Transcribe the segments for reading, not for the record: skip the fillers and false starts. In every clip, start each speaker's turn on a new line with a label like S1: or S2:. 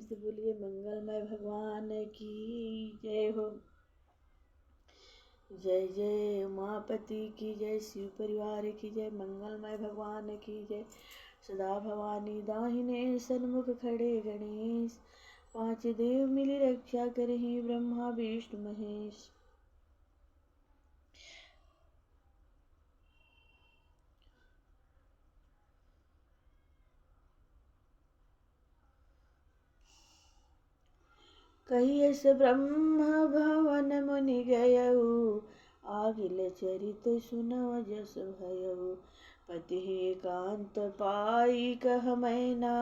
S1: से बोलिए मंगलमय भगवान की जय हो। जय जय उमापति की जय, शिव परिवार की जय, मंगलमय भगवान की जय। सदा भवानी दाहिने सन्मुख खड़े गणेश, पांच देव मिली रक्षा करहि ब्रह्मा विष्णु महेश। कहियस ब्रह्म भवन मुनि गयऊ, आगिल चरित सुनव जस भयऊ। पति एकांत पाई कह मैना,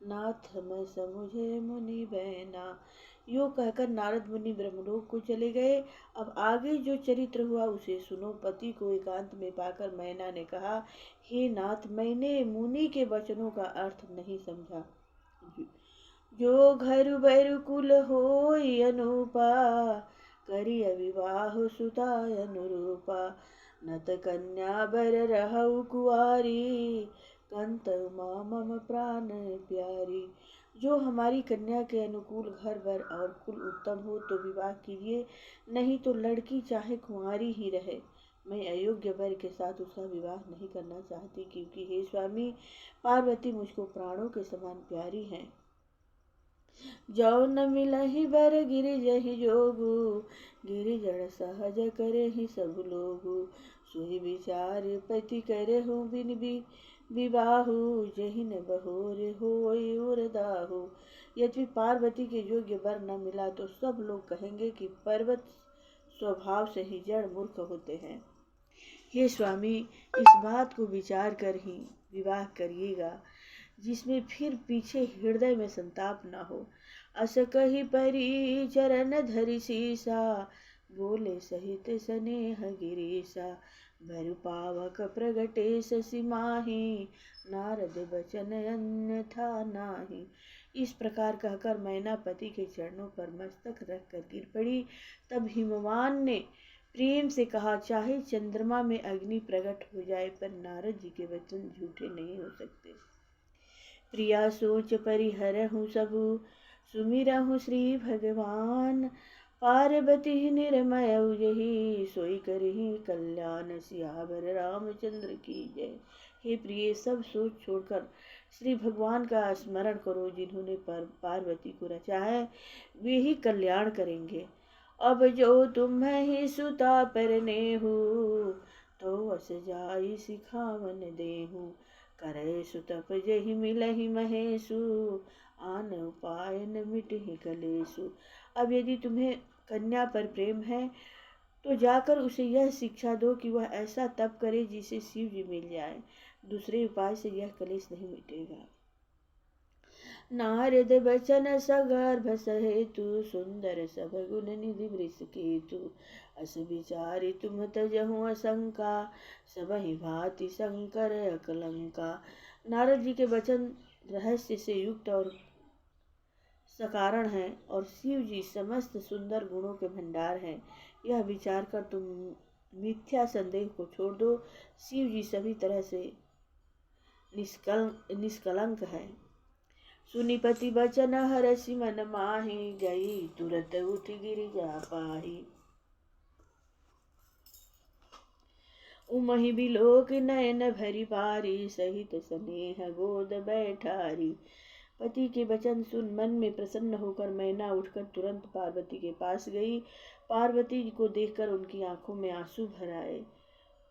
S1: नाथ मैं समुझे मुनि बैना। यो कहकर नारद मुनि ब्रह्मलोक को चले गए। अब आगे जो चरित्र हुआ उसे सुनो। पति को एकांत में पाकर मैना ने कहा, हे नाथ, मैंने मुनि के वचनों का अर्थ नहीं समझा। जो घर बर कुल होई अनुपा, करिय विवाह सुता अनुरूपा। नत कन्या बर रहु कुआरी, कंत उमा मम प्राण प्यारी। जो हमारी कन्या के अनुकूल घर बर और कुल उत्तम हो तो विवाह कीजिए, नहीं तो लड़की चाहे कुंवारी ही रहे। मैं अयोग्य वर के साथ उसका विवाह नहीं करना चाहती, क्योंकि हे स्वामी, पार्वती मुझको प्राणों के समान प्यारी हैं। जौ न मिलहि बर गिरिजहि जोगु, गिरिजन सहज करहि सब लोगु। सोई विचार पति करहु बिन विवाहु, जहि न बहोर होई उरदाहु। यदि पार्वती के योग्य वर न मिला तो सब लोग कहेंगे कि पर्वत स्वभाव से ही जड़ मूर्ख होते हैं। हे स्वामी, इस बात को विचार कर ही विवाह करिएगा, जिसमें फिर पीछे हृदय में संताप न हो। अस कही परी चरण धरि सीसा, बोले सहित स्नेह गिरीसा। भरु पावक प्रगटे शशि माही, नारद बचन अन्यथा नाही। इस प्रकार कहकर मैना पति के चरणों पर मस्तक रख कर गिर पड़ी। तब हिमवान ने प्रेम से कहा, चाहे चंद्रमा में अग्नि प्रकट हो जाए, पर नारद जी के वचन झूठे नहीं हो सकते। प्रिया सोच परिहरहु सबु, सुमिरहु श्री भगवान। पार्वती निर्मय यही, सोई करहि कल्याण। सियावर रामचंद्र की जय। हे प्रिय, सब सोच छोड़कर श्री भगवान का स्मरण करो, जिन्होंने पार्वती को रचा है, वे ही कल्याण करेंगे। अब जो तुम ही सुता परनेहु, तो अस जाई सिखावन देहु। करे सुतप जहि मिलहि महेशु, आन उपाय न मिटहि कलेशु। अब यदि तुम्हें कन्या पर प्रेम है तो जाकर उसे यह शिक्षा दो कि वह ऐसा तप करे जिसे शिव जी मिल जाए। दूसरे उपाय से यह कलेश नहीं मिटेगा। नारद बचन सगर्भ सहेतु, सुंदर सब गुण निधि वृष केतु। अस विचारि तुम तजहु असंका, सबहि भांति शंकर अकलंका। नारद जी के वचन रहस्य से युक्त और सकारण है, और शिव जी समस्त सुंदर गुणों के भंडार हैं। यह विचार कर तुम मिथ्या संदेह को छोड़ दो। शिव जी सभी तरह से निष्कलंक है। सुनिपति बचन हरषि मन माहि, गई तुरत उठ गिरिजा पाहि। उमहि बिलोक नयन भरि बारी, सहित स्नेह गोद बैठारी। पति के वचन सुन मन में प्रसन्न होकर मैना उठकर तुरंत पार्वती के पास गई। पार्वती को देखकर उनकी आंखों में आंसू भर आए।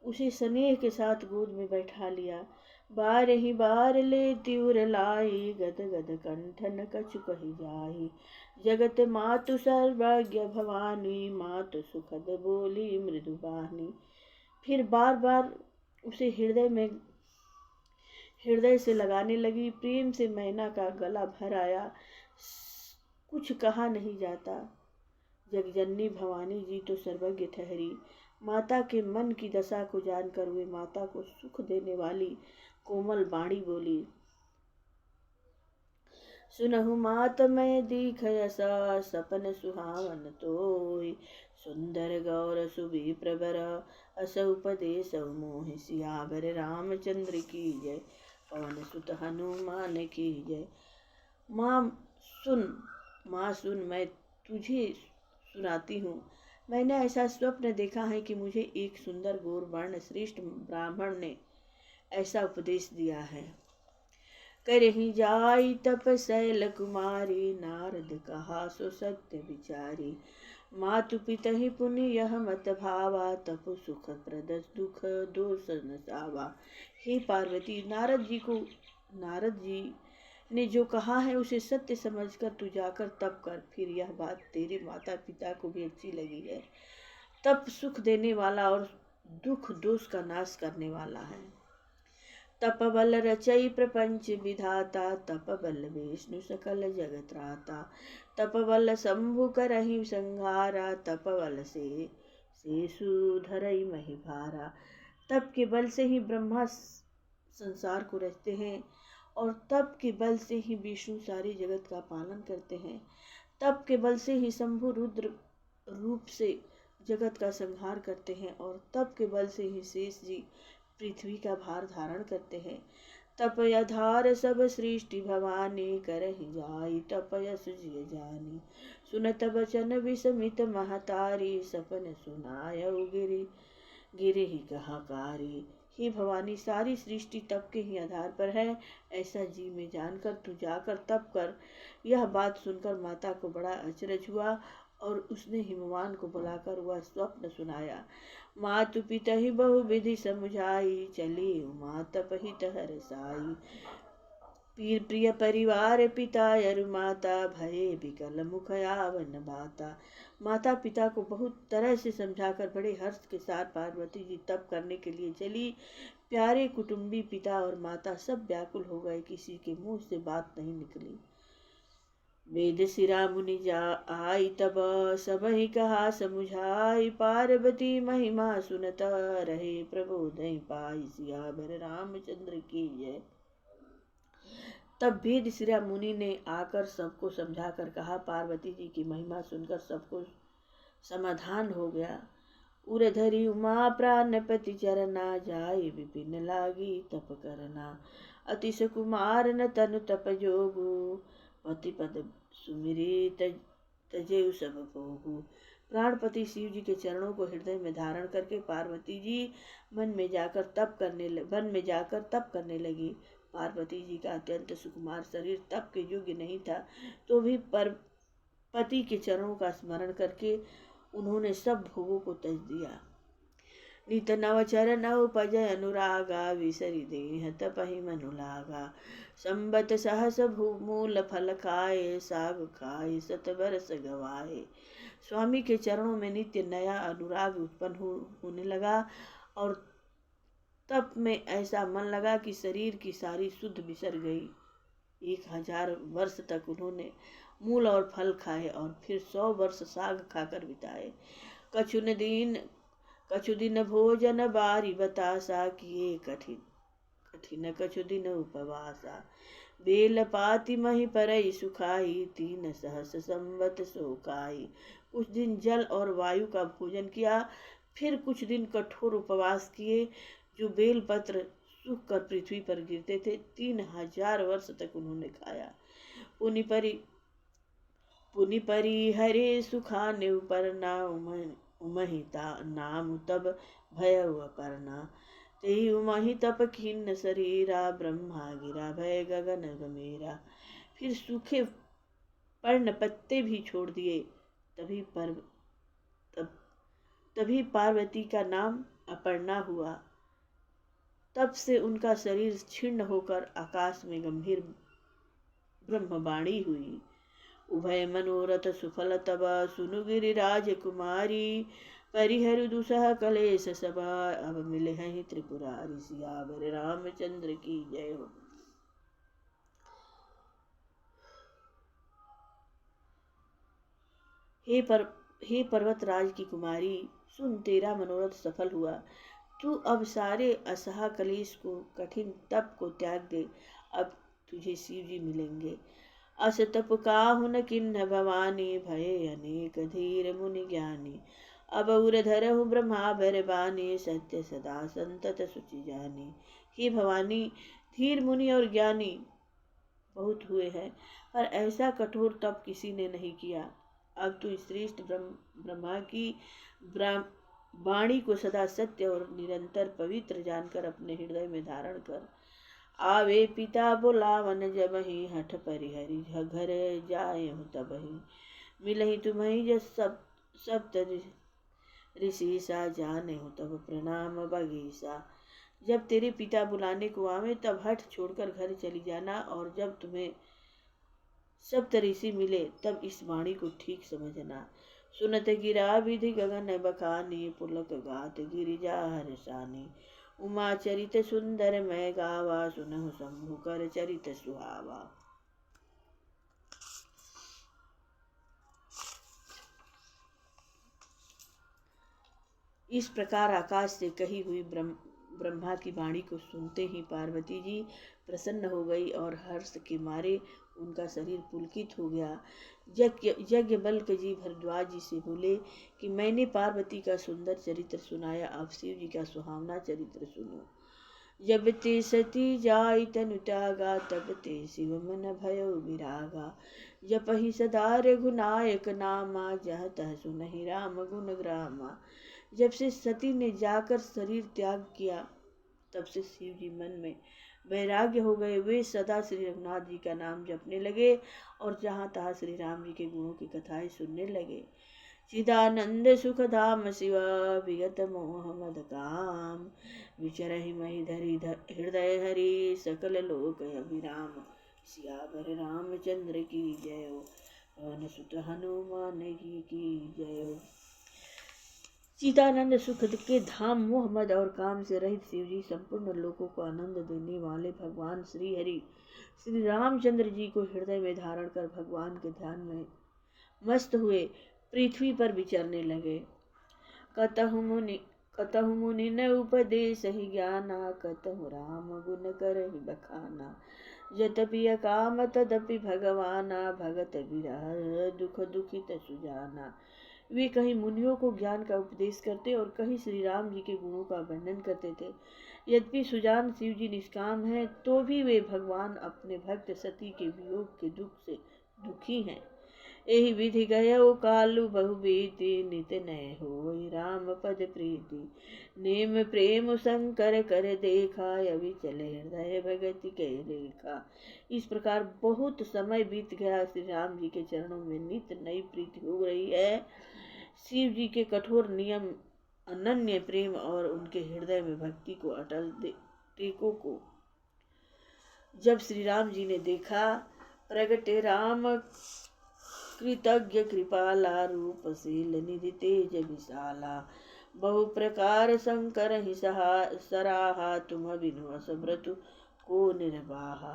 S1: उसे स्नेह के साथ गोद में बैठा लिया। बार ही बार ले त्यूर लाई, गद गद कंठन कछु कहि जाहि। जगत मातु सर्वज्ञ भवानी, मातु सुखद बोली मृदु बानी। फिर बार बार उसे हृदय से लगाने लगी। प्रेम से मैना का गला भर आया। कुछ कहा नहीं जाता। जगजननी भवानी जी तो सर्वज्ञ ठहरी। माता के मन की दशा को जानकर वे माता को सुख देने वाली कोमल वाणी बोली। सुनहु मात मैं दीख यसा, सपन सुहावन तोय। सुंदर गौर सुबी प्रबर, अस उपदेश मोहि। सियावर रामचंद्र की जय, पवन सुत हनुमान की जय। माँ सुन माँ सुन, मैं तुझे सुनाती हूँ। मैंने ऐसा स्वप्न देखा है कि मुझे एक सुंदर गौर वर्ण श्रेष्ठ ब्राह्मण ने ऐसा उपदेश दिया है। करहि जाई तप शैल कुमारी, नारद कहा सो सत्य विचारी। मातु पितहि पुण्य यह मत भावा, तप सुख प्रद दुख दोष न सावा। हे पार्वती, नारद जी ने जो कहा है उसे सत्य समझकर तू जाकर तप कर। फिर यह बात तेरे माता पिता को भी अच्छी लगी है। तप सुख देने वाला और दुख दोष का नाश करने वाला है। तप बल रचई प्रपंच विधाता, तप बल विष्णु सकल जगत त्राता। तप बल शंभु करहि संहारा, तप बल से सुधरई मही भारा। तप के बल से ही ब्रह्मा संसार को रचते हैं और तप के बल से ही विष्णु सारे जगत का पालन करते हैं। तप के बल से ही शंभु रुद्र रूप से जगत का संहार करते हैं और तप के बल से ही शेष जी पृथ्वी का भार धारण करते हैं। तपय धार सब सृष्टि भवानी, करहि जाई तपय सुजिय जानी। सुनत बचन विस्मित महतारी, सपन सुनायउ गिरि कहाकारी। हे भवानी, सारी सृष्टि तप के ही आधार पर है, ऐसा जी में जानकर तू जाकर तप कर। यह बात सुनकर माता को बड़ा अचरज हुआ और उसने हिमवान को बुलाकर वह स्वप्न सुनाया। मातु पितहि बहु विधि समुझाई, चली उमा तपहित हरसाई। पीर प्रिय परिवार पिता अरु माता, भये बिकल मुख आवन बाता। माता पिता को बहुत तरह से समझाकर बड़े हर्ष के साथ पार्वती जी तप करने के लिए चली। प्यारे कुटुंबी पिता और माता सब व्याकुल हो गए, किसी के मुंह से बात नहीं निकली। वेद सिरा मुनि जा आई तब, सब ही कहा समुझाई। पार्वती महिमा सुनत रहे, प्रबोधि पाई सियावर रामचंद्र की जय। तब वेद सिरा मुनि ने आकर सबको समझा कर कहा। पार्वती जी की महिमा सुनकर सबको समाधान हो गया। उरधरी उमा प्राणपति चरना, जाय विपिन लागी तप करना। अतिश कुमार न तनु तप जोगु, पति पद सुमिरी तजेउ सब भोगु। प्राणपति शिव जी के चरणों को हृदय में धारण करके पार्वती जी वन में जाकर तप करने लगी। पार्वती जी का अत्यंत सुकुमार शरीर तप के योग्य नहीं था, तो भी पति के चरणों का स्मरण करके उन्होंने सब भोगों को त्यज दिया। नित नव चरण उपज अनुरागा, विसरि देह तपहि मनु लागा। संबत सहस मूल फल खाए, साग खाए सत बरस गवाए। स्वामी के चरणों में नित्य नया अनुराग उत्पन्न होने लगा और तप में ऐसा मन लगा कि शरीर की सारी शुद्ध बिसर गई। 1000 वर्ष तक उन्होंने मूल और फल खाए और फिर 100 वर्ष साग खाकर बिताए। कछु दिन भोजन बारी बतासा, किए कठिन कछु दिन उपवासा। बेल पाति मही परई सुखाई, 3 सहस संवत सोकाई। कुछ दिन जल और वायु का भोजन किया, फिर कुछ दिन कठोर उपवास किए जो बेल पत्र सूख कर पृथ्वी पर गिरते थे। 3000 वर्ष तक उन्होंने खाया। पुनि परी हरे सुखाने उपरना, उमहिता नाम तब भयउ अपर्णा। तेहि उमहि तप खिन्न शरीरा, ब्रह्मा गिरा भय गगन गंभीरा। फिर सूखे पर्ण पत्ते भी छोड़ दिए। तभी पार्वती का नाम अपर्णा हुआ। तब से उनका शरीर छिन्न होकर आकाश में गंभीर ब्रह्मवाणी हुई। उभय मनोरथ सुफल तब, सुनु गिरिराज कुमारी। परिहरु दुसह कलेश सबा, अब मिले हैं त्रिपुरारी। सियावर रामचंद्र की जय हो। हे पर्वतराज की कुमारी, सुन, तेरा मनोरथ सफल हुआ। तू अब सारे असहा कलेश को, कठिन तप को त्याग दे। अब तुझे शिव जी मिलेंगे। अस तप काहु न किन्ह भवानी, भये अनेक धीर मुनि ज्ञानी। अब उर धरहु ब्रह्मा भर बानी, सत्य सदा संतत सुचि जानी। हे भवानी, धीर मुनि और ज्ञानी बहुत हुए हैं, पर ऐसा कठोर तप किसी ने नहीं किया। अब तू श्रेष्ठ ब्रह्मा की वाणी को सदा सत्य और निरंतर पवित्र जानकर अपने हृदय में धारण कर। आवे पिता बुलावन जबहि हठ परिहरि घर जाए हूँ तबहि मिलहि तुम्हें जस सप्त ऋषि सा जाने हूँ तब प्रणाम बगीसा। जब तेरे पिता बुलाने को आवे तब हठ छोड़कर घर चली जाना, और जब तुम्हें सप्त ऋषि मिले तब इस वाणी को ठीक समझना। सुनत गिरा विधि गगन बखानी पुलक गात गिरिजा हर्षानी उमा चरित सुंदर मैं गावा सुनहु शंभु कर चरित सुहावा। इस प्रकार आकाश से कही हुई ब्रह्मा की वाणी को सुनते ही पार्वती जी प्रसन्न हो गई और हर्ष के मारे उनका शरीर पुलकित हो गया। यज्ञवल्क जी भरद्वाज जी से बोले कि मैंने पार्वती का सुंदर चरित्र सुनाया, अब शिव जी का सुहावना चरित्र सुनो। जब ते सती जाई तनु त्यागा तब ते शिव मन भयो विरागा। जपहि सदा रघुनायक नामा जह तह सुनहि राम गुण ग्रामा। जब से सती ने जाकर शरीर त्याग किया तब से शिव जी मन में वैराग्य हो गए। वे सदा श्री रघुनाथ जी का नाम जपने लगे और जहाँ तहाँ श्री राम जी के गुणों की कथाएं सुनने लगे। चिदानंद सुख धाम शिवा विगत मोह मद काम विचरहि महि धरि हृदय हरि सकल लोक अभिराम। सियावर रामचंद्र की जय हो, पवन सुत हनुमान की जय हो। चिदानंद सुख के धाम मोह मद और काम से रहित शिव जी संपूर्ण लोकों को आनंद देने वाले भगवान श्री हरि श्री रामचंद्र जी को हृदय में धारण कर भगवान के ध्यान में मस्त हुए पृथ्वी पर विचरने लगे। कतहु मुनि न उपदेश ही ज्ञाना कतहु राम गुण करहि बखाना। जतपि अकाम तदपि भगवाना भगत विरह दुख दुखित सुजाना। वे कहीं मुनियों को ज्ञान का उपदेश करते और कहीं श्री राम जी के गुणों का वर्णन करते थे। यद्यपि सुजान शिव जी निष्काम हैं तो भी वे भगवान अपने भक्त सती के वियोग के दुख से दुखी हैं। एहि विधि गयो कालु बहु बीति नित नय होई राम पद प्रीति। नेम प्रेम शंकर कर देखा अविचल हृदय भगति के रेखा। इस प्रकार बहुत समय बीत गया, श्री राम जी के चरणों में नित नई प्रीति हो रही है। शिव जी के कठोर नियम, अनन्य प्रेम और उनके हृदय में भक्ति को अटल टेकों को जब श्री राम जी ने देखा, प्रगटे राम कृतज्ञ कृपाला रूपशील निधि तेज विशाला। बहु प्रकार शंकर ही सराहा तुम बिनु असव्रतु को निर्वाहा।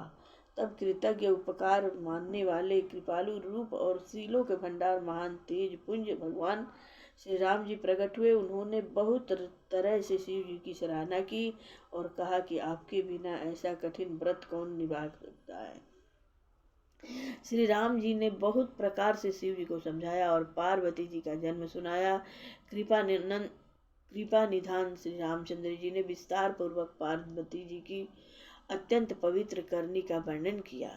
S1: तब कृतज्ञ उपकार मानने वाले कृपालु रूप और शीलों के भंडार महान तेज पुंज भगवान श्री राम जी प्रकट हुए। उन्होंने बहुत तरह से शिव जी की सराहना की और कहा कि आपके बिना ऐसा कठिन व्रत कौन निभा सकता है। श्री राम जी ने बहुत प्रकार से शिव जी को समझाया और पार्वती जी का जन्म सुनाया। कृपा निधान श्री रामचंद्र जी ने विस्तार पूर्वक पार्वती जी की अत्यंत पवित्र करनी का वर्णन किया।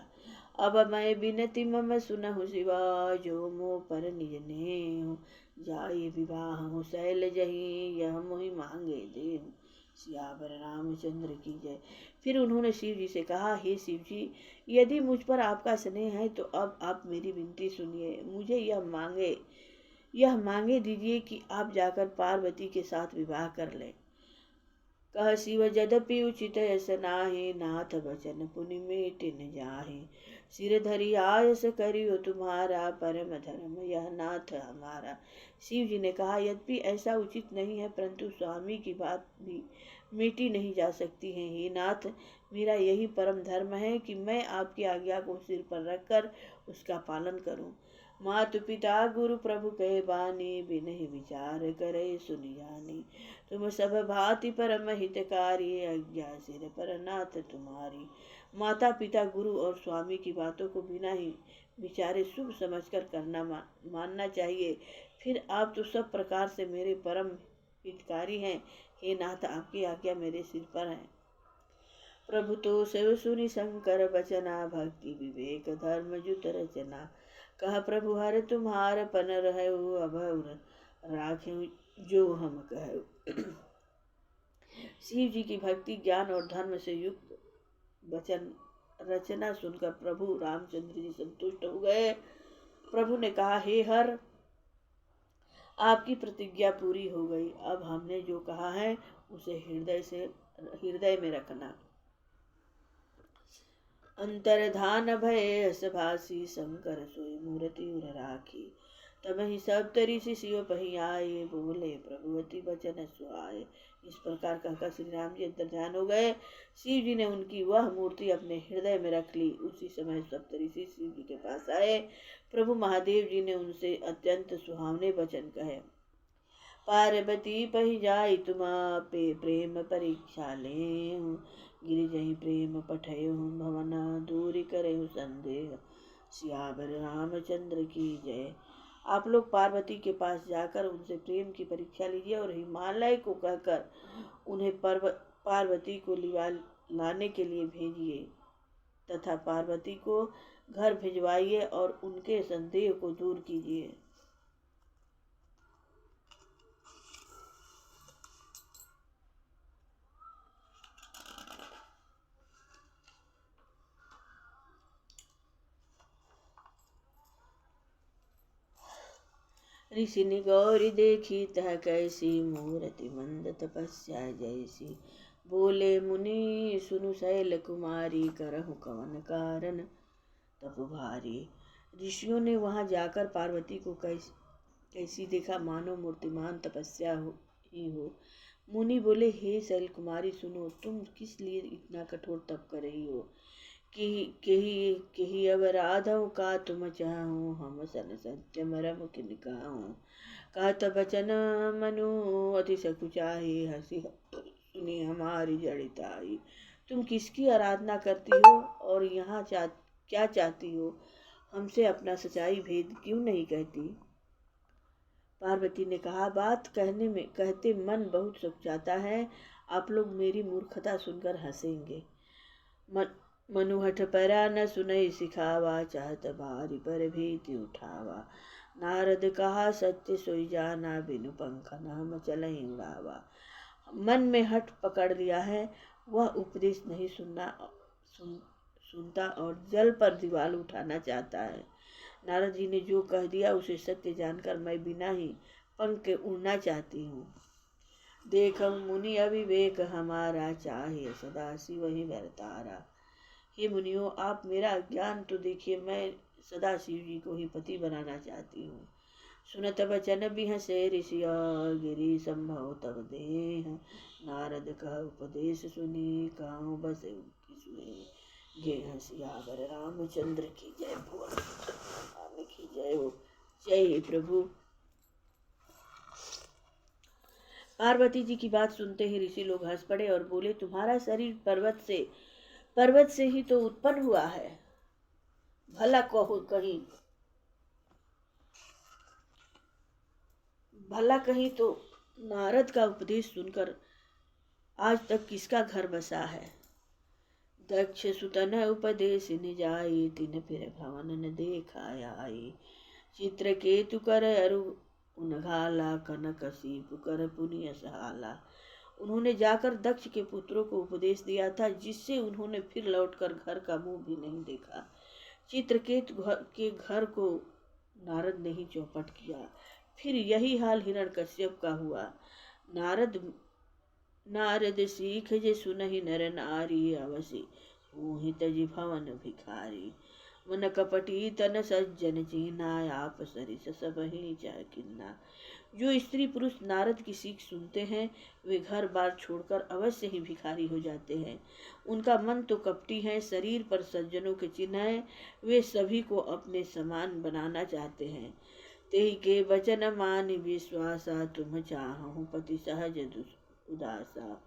S1: अब मैं बिनती मम सुनहु शिवा जो मो पर निज नेहु। जाई विवाह शैल जही यह मोहि मांगे देहु। सियावर रामचंद्र की जय। फिर उन्होंने शिव जी से कहा, हे शिव जी, यदि मुझ पर आपका स्नेह है तो अब आप मेरी विनती सुनिए। मुझे यह मांगे दीजिए कि आप जाकर पार्वती के साथ विवाह कर लें। कह शिव यद्यपि उचित यस नाहि नाथ बचन पुनि मेटि न जाहि। सिर धरि आयस करियो तुम्हारा परम धर्म यह नाथ हमारा। शिव जी ने कहा, यद्यपि ऐसा उचित नहीं है परंतु स्वामी की बात भी मिटी नहीं जा सकती है। हे नाथ, मेरा यही परम धर्म है कि मैं आपकी आज्ञा को सिर पर रखकर उसका पालन करूं। मातु पिता गुरु प्रभु कहे बानी बिनहि विचार करे सुनि जानी। तुम सब भांति परम हितकारी आज्ञा सिर पर नाथ तुम्हारी। माता पिता गुरु और स्वामी की बातों को बिना ही विचारे शुभ समझकर करना मानना चाहिए। फिर आप तो सब प्रकार से मेरे परम हितकारी हैं। हे नाथ, आपकी आज्ञा मेरे सिर पर है। प्रभु तो सेव सुनि शंकर बचना, भक्ति विवेक धर्म जुत रचना। कह प्रभु हर तुम्हार पन रहु, अभउर राखे जो हम कहु। शिव जी की भक्ति ज्ञान और धर्म से युक्त वचन रचना सुनकर प्रभु रामचंद्र जी संतुष्ट हो गए। प्रभु ने कहा, हे हर, आपकी प्रतिज्ञा पूरी हो गई। अब हमने जो कहा है उसे हृदय में रखना। अंतर्धान भय सभासी, शंकर सोई मूर्ति उर राखी। तब ही सब ऋषि शिव पही आए, बोले प्रभुवती बचन सुहाए। इस प्रकार कहकर श्री राम जी अंतर्ध्यान हो गए। शिव जी ने उनकी वह मूर्ति अपने हृदय में रख ली। उसी समय सप्तऋषि शिव जी के पास आए। प्रभु महादेव जी ने उनसे अत्यंत सुहावने वचन कहे। पार्वती पही जाई तुम पे प्रेम परीक्षा ले, गिरिजहि प्रेम पठयु भवन दूरी करहु संदेह। सियावर रामचंद्र की जय। आप लोग पार्वती के पास जाकर उनसे प्रेम की परीक्षा लीजिए और हिमालय को कहकर उन्हें पार्वती को लाने के लिए भेजिए तथा पार्वती को घर भिजवाइए और उनके संदेह को दूर कीजिए। ऋषि ने गौरी देखी तह कैसी, मूर्ति मंद तपस्या जैसी। बोले मुनि सुनु शैल कुमारी, करहु कवन कारण तप भारी। ऋषियों ने वहां जाकर पार्वती को कैसी देखा, मानो मूर्तिमान तपस्या ही हो। मुनि बोले, हे शैल कुमारी सुनो, तुम किस लिए इतना कठोर तप कर रही हो। केही अब राधव का तुम चाहूँ, हम सन सत्य मरम किन कहूँ। कहत बचन मनु अति सकुचाई, हंसी सुनी हमारी जड़िताई। तुम किसकी आराधना करती हो और यहाँ क्या चाहती हो, हमसे अपना सच्चाई भेद क्यों नहीं कहती। पार्वती ने कहा, बात कहते मन बहुत सुख जाता है। आप लोग मेरी मूर्खता सुनकर हंसेंगे। मनुहठ परा न सुनई सिखावा, चाहत बारी पर भीति उठावा। नारद कहा सत्य सोई जाना, बिनु पंख नाम चलई उड़ावा। मन में हठ पकड़ लिया है, वह उपदेश नहीं सुनता और जल पर दीवार उठाना चाहता है। नारद जी ने जो कह दिया उसे सत्य जानकर मैं बिना ही पंख के उड़ना चाहती हूँ। देख मुनि अविवेक हमारा, चाहे सदा शिव ही वरतारा। हे मुनियों, आप मेरा ज्ञान तो देखिए, मैं सदा शिव जी को ही पति बनाना चाहती हूँ। सुनत बचन बिहसे ऋषिया, गिरि संभव तब देह। नारद का उपदेश सुनी, काहू बस गे सियावर रामचंद्र की जय। भुवन राम की जय हो। जय प्रभु। पार्वती जी की बात सुनते ही ऋषि लोग हंस पड़े और बोले, तुम्हारा शरीर पर्वत से ही तो उत्पन्न हुआ है। भला कहीं तो नारद का उपदेश सुनकर आज तक किसका घर बसा है। दक्ष सुतन उपदेश न जाई, तिन फिर भवन न देखा आई। चित्रकेतु कर अरु उनघाला, कनक सीप कर पुनिय सहाला। उन्होंने जाकर दक्ष के पुत्रों को उपदेश दिया था, जिससे उन्होंने फिर लौटकर घर का मुंह भी नहीं देखा। चित्रकेतु के घर को नारद ने ही चौपट किया। फिर यही हाल हिरण्यकश्यप का हुआ। नारद सीख जे सुनहि नर नारी, अवसि मोहि तजि भवन भिखारी। मन कपटी तन सज्जन चीना, आप सरिस सब ही चाह किन्ना। जो स्त्री पुरुष नारद की सीख सुनते हैं वे घर बार छोड़कर अवश्य ही भिखारी हो जाते हैं। उनका मन तो कपटी है, शरीर पर सज्जनों के चिन्ह है, वे सभी को अपने समान बनाना चाहते हैं। तेहि के वचन मानि विश्वासा, तुम चाहु पति सहज उदासा।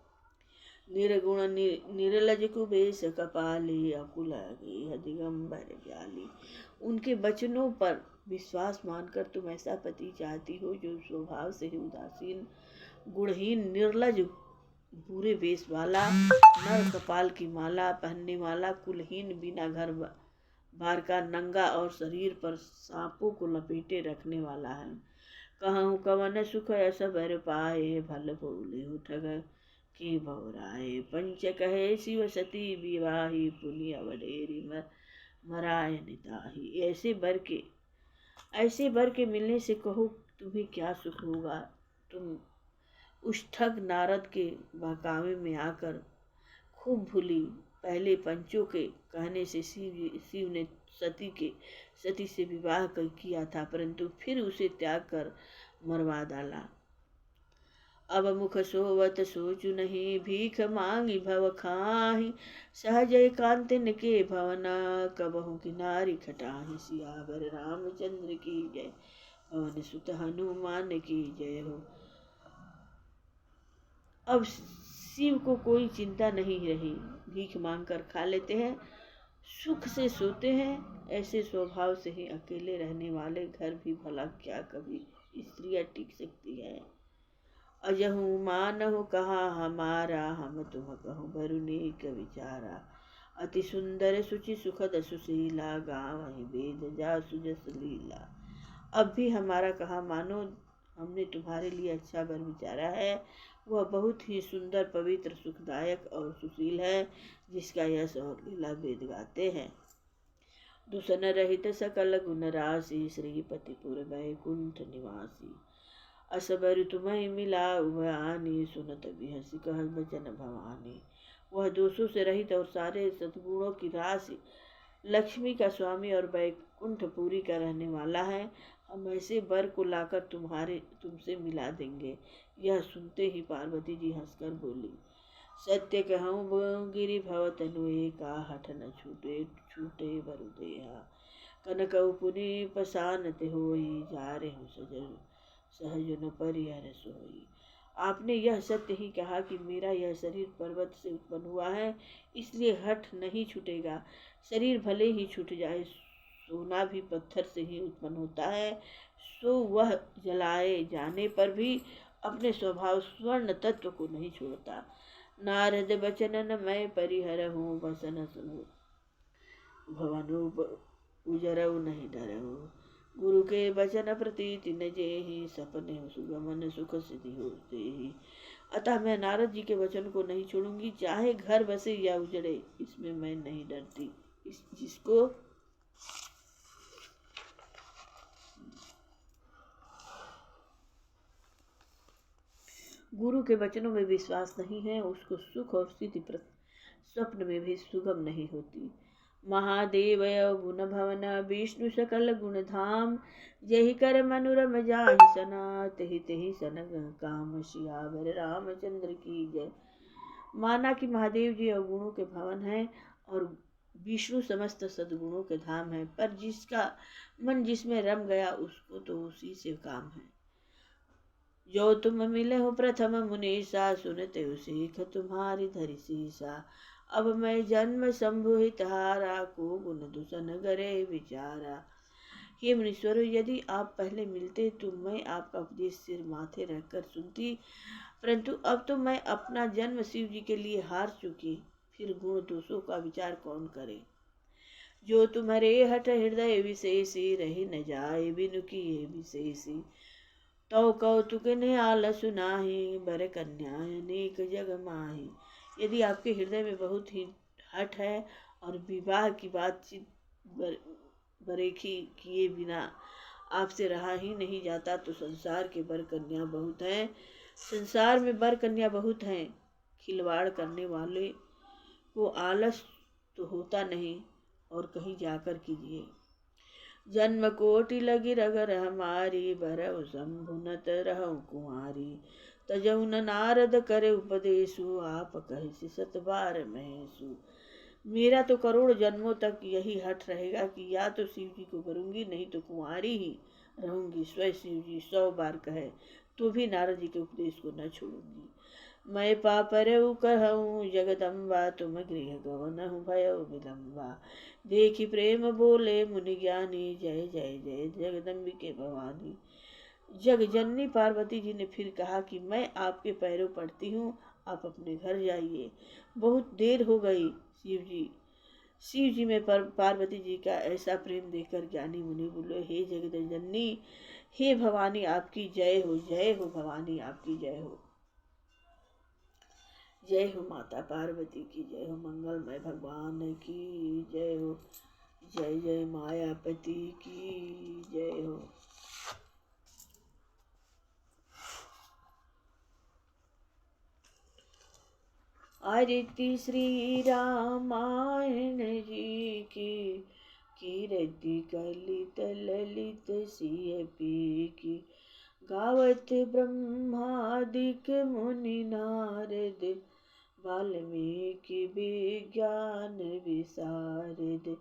S1: निर्गुण निरलज कुबेश कपाली, अकुल गेह दिगंबर व्याली। उनके वचनों पर विश्वास मानकर तुम ऐसा पति चाहती हो जो स्वभाव से ही उदासीन, गुणहीन, निर्लज, पूरे वेश वाला, नर कपाल की माला पहनने वाला, कुलहीन, बिना घर बार का, नंगा और शरीर पर सांपों को लपेटे रखने वाला है। कहूँ कवन सुख ऐसा बर पाए, भल बोले उठग के बौराए। पंच कहे शिव सती विवाही, पुनि अवडेरी मराय निताही। ऐसे बर के मिलने से कहो तुम्हें क्या सुख होगा। तुम उस ठग नारद के बहकावे में आकर खूब भूली। पहले पंचों के कहने से शिव ने सती से विवाह किया था, परंतु फिर उसे त्याग कर मरवा डाला। अब मुख सोवत सोचु नहीं, भीख मांगी भव खाही। सहज एकांतिन के भवना, कबहु किनारी खटाही। सियावर रामचंद्र की जय, पवन सुत हनुमान की जय हो। अब शिव को कोई चिंता नहीं रही, भीख मांग कर खा लेते हैं, सुख से सोते हैं। ऐसे स्वभाव से ही अकेले रहने वाले घर भी भला क्या कभी स्त्रियां टिक सकती है। अजहू मानहु कहा हमारा, हम तुम कहूँ बरुनेक विचारा। अति सुंदर सुचि सुखद सुशीला, गावहि वेद जासु जस लीला। अब भी हमारा कहा मानो, हमने तुम्हारे लिए अच्छा वर विचारा है। वह बहुत ही सुंदर, पवित्र, सुखदायक और सुशील है, जिसका यश और लीला वेद गाते हैं। दूषण रहित सकल गुण राशि, श्रीपतिपुर वैकुंठ निवासी। असबर तुम्हें मिला उभयानी, सुनत बिहसी कह बचन भवानी। वह दोषों से रहित और सारे सद्गुणों की राशि, लक्ष्मी का स्वामी और वैकुंठपुरी का रहने वाला है। हम ऐसे वर को लाकर तुमसे मिला देंगे। यह सुनते ही पार्वती जी हंसकर बोली, सत्य कहूँ गिरि भव तनु एका, हठ न छूटे बरु देहा। कनकऊ पुनि पसानते होई, जा रे हूँ सहज न परिहर सोई। आपने यह सत्य ही कहा कि मेरा यह शरीर पर्वत से उत्पन्न हुआ है, इसलिए हठ नहीं छूटेगा। शरीर भले ही छूट जाए, सोना भी पत्थर से ही उत्पन्न होता है, सो वह जलाए जाने पर भी अपने स्वभाव स्वर्ण तत्व को नहीं छोड़ता। नारद बचनन मैं परिहर हूँ, बसन सुनो भवनु उजरऊ नहीं डरऊ। गुरु के वचन प्रतीति न जेहि, सपने सुगमन सुख सिद्धि होते ही। अतः मैं नारद जी के वचन को नहीं छोड़ूंगी, चाहे घर बसे या उजड़े, इसमें मैं नहीं डरती। जिसको गुरु के वचनों में विश्वास नहीं है, उसको सुख और सिद्धि स्वप्न में भी सुगम नहीं होती। महादेव गुण भवन, विष्णु सकल गुण धाम। जहि कर मनुरम जाहि सना, तेहि तेहि सन काम। सियावर रामचंद्र की जय। माना कि महादेव जी अवगुणों के भवन है और विष्णु समस्त सद्गुणों के धाम है, पर जिसका मन जिसमें रम गया उसको तो उसी से काम है। जो तुम मिले हो प्रथम मुनीसा, सुनते हो सीख तुम्हारी धरि सीसा। अब मैं जन्म संभुहित हारा, को गुण दूषण गरे विचारा। हे मुनीश्वर, यदि आप पहले मिलते तो मैं आपका उपदेश सिर माथे रखकर सुनती, परंतु अब तो मैं अपना जन्म शिव जी के लिए हार चुकी, फिर गुण दोषों का विचार कौन करे। जो तुम्हारे हठ हृदय विशेषी, रही न जाए बिनु किए विशेषी। तो कौतुक ने आल सुनाही, बर कन्या अनेक जग माही। यदि आपके हृदय में बहुत ही हठ है और विवाह की बातचीत बरेखी किए बिना आपसे रहा ही नहीं जाता, तो संसार के बर कन्या बहुत हैं। संसार में बर कन्या बहुत हैं। खिलवाड़ करने वाले को आलस तो होता नहीं, और कहीं जाकर कीजिए। जन्म कोटि लगी रगर हमारी, भरव शंभुनत रहु कुंवारी। तजहु न नारद करे उपदेशु, आप कहि सत बार महेशु। मेरा तो करोड़ जन्मों तक यही हठ रहेगा कि या तो शिव जी को करूंगी, नहीं तो कुंवारी ही रहूंगी। स्वयं शिव जी 100 बार कहे तो भी नारद जी के उपदेश को न छोड़ूंगी। मैं पापरऊ कहूँ जगदम्बा, तुम गृह गवनहु भयउ विलम्बा। देखी प्रेम बोले मुनि ज्ञानी, जय जय जय जगदम्बिके भवानी। जग जननी पार्वती जी ने फिर कहा कि मैं आपके पैरों पड़ती हूँ, आप अपने घर जाइए, बहुत देर हो गई। शिव जी में पार्वती जी का ऐसा प्रेम देखकर ज्ञानी मुनि बोले, हे जगत जननी, हे भवानी आपकी जय हो, जय हो भवानी आपकी जय हो, जय हो माता पार्वती की जय हो, मंगलमय भगवान की जय हो, जय जय मायापति की जय हो। आरती श्री रामायण जी की, कीरति कलित ललित सिय पी की, गावत ब्रह्मादिक मुनि नारद, वाल्मीकि विज्ञान विशारद,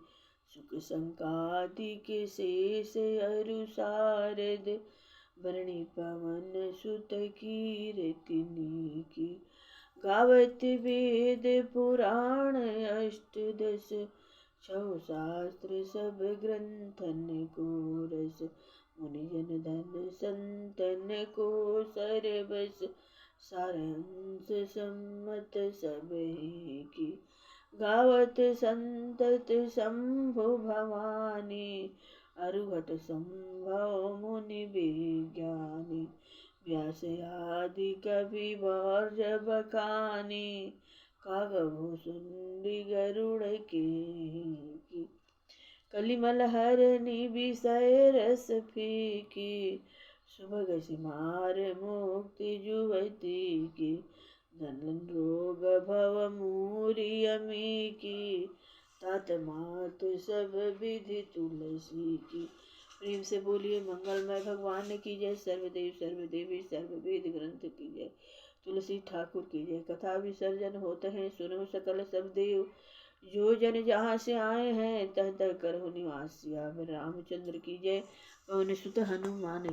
S1: सुख संकादिक शेष अरु शारद, वरणी पवन सुत कीरतिनी की, गावत वेद पुराण अष्टदश, छौ शास्त्र सब ग्रंथन को रस, मुनिजन धन संतन को सरबस, सारंस सम्मत सब की, गावत संतत शंभु भवानी, अरुहट संभव मुनि विज्ञानी, व्यास आदि कवि वर्ज बखानी, कागभूषुंडी गरुड़ की, कलिमल हरनि विषय रस फीकी, सुभग सिमार मुक्ति जुवती की, जनन रोग भव मूरी अमी की, तात मात सब विधि तुलसी की। प्रेम से बोलिए मंगलमय भगवान की जय, सर्वदेव सर्वदेवी सर्ववेद ग्रंथ की जय, तुलसी ठाकुर की जय। कथा विसर्जन होते हैं, सुनो सकल सब देव, जो जन जहाँ से आए हैं तह तह करहु निवास। सियावर रामचंद्र की जय, पवन सुत हनुमान